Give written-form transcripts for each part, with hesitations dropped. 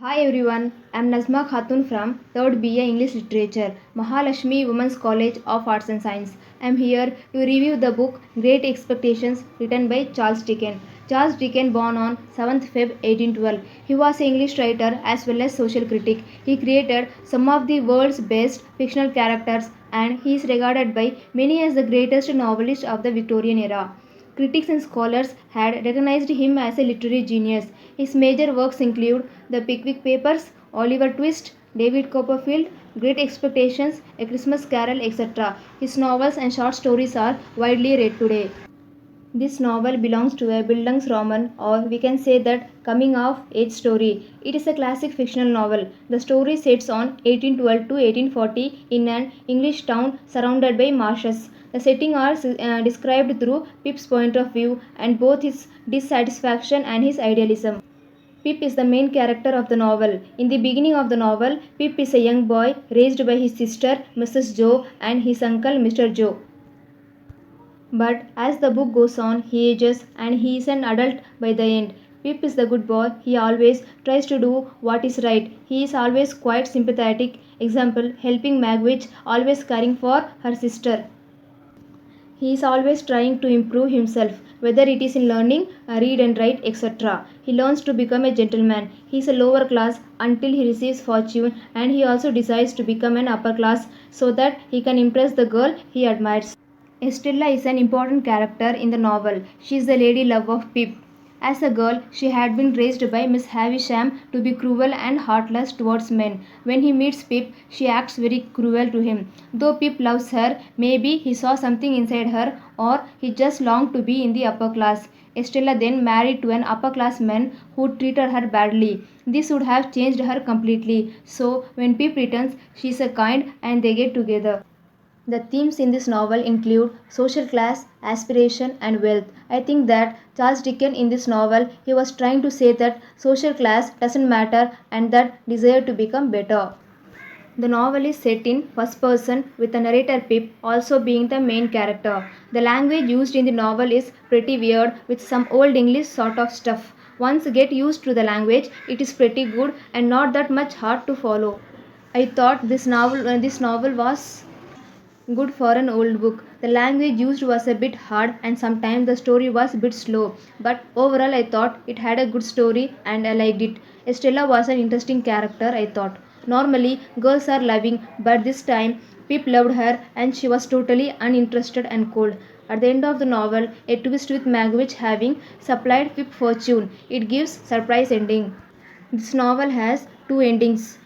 Hi everyone, I am Nazma Khatoon from 3rd BA English Literature, Mahalakshmi Women's College of Arts and Science. I am here to review the book Great Expectations written by Charles Dickens. Charles Dickens born on 7th Feb 1812. He was an English writer as well as social critic. He created some of the world's best fictional characters and he is regarded by many as the greatest novelist of the Victorian era. Critics and scholars had recognized him as a literary genius. His major works include The Pickwick Papers, Oliver Twist, David Copperfield, Great Expectations, A Christmas Carol, etc. His novels and short stories are widely read today. This novel belongs to a Bildungsroman, or we can say that coming of age story. It is a classic fictional novel. The story sets on 1812 to 1840 in an English town surrounded by marshes. The setting are described through Pip's point of view and both his dissatisfaction and his idealism. Pip is the main character of the novel. In the beginning of the novel, Pip is a young boy raised by his sister Mrs. Joe and his uncle Mr. Joe. But as the book goes on, he ages and he is an adult by the end. Pip is the good boy. He always tries to do what is right. He is always quite sympathetic. Example, helping Magwitch, always caring for her sister. He is always trying to improve himself, whether it is in learning, read and write, etc. He learns to become a gentleman. He is a lower class until he receives fortune and he also decides to become an upper class so that he can impress the girl he admires. Estella is an important character in the novel. She is the lady love of Pip. As a girl, she had been raised by Miss Havisham to be cruel and heartless towards men. When he meets Pip, she acts very cruel to him. Though Pip loves her, maybe he saw something inside her or he just longed to be in the upper class. Estella then married to an upper class man who treated her badly. This would have changed her completely. So, when Pip returns, she is a kind and they get together. The themes in this novel include social class, aspiration, and wealth. I think that Charles Dickens in this novel he was trying to say that social class doesn't matter and that desire to become better. The novel is set in first person with the narrator Pip also being the main character. The language used in the novel is pretty weird with some old English sort of stuff. Once you get used to the language, it is pretty good and not that much hard to follow. I thought this novel was good for an old book. The language used was a bit hard and sometimes the story was a bit slow. But overall, I thought it had a good story and I liked it. Estella was an interesting character, I thought. Normally, girls are loving, but this time, Pip loved her and she was totally uninterested and cold. At the end of the novel, a twist with Magwitch having supplied Pip fortune. It gives surprise ending. This novel has two endings.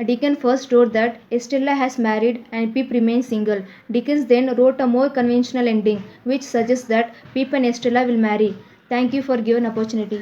Dickens first wrote that Estella has married and Pip remains single. Dickens then wrote a more conventional ending which suggests that Pip and Estella will marry. Thank you for given opportunity.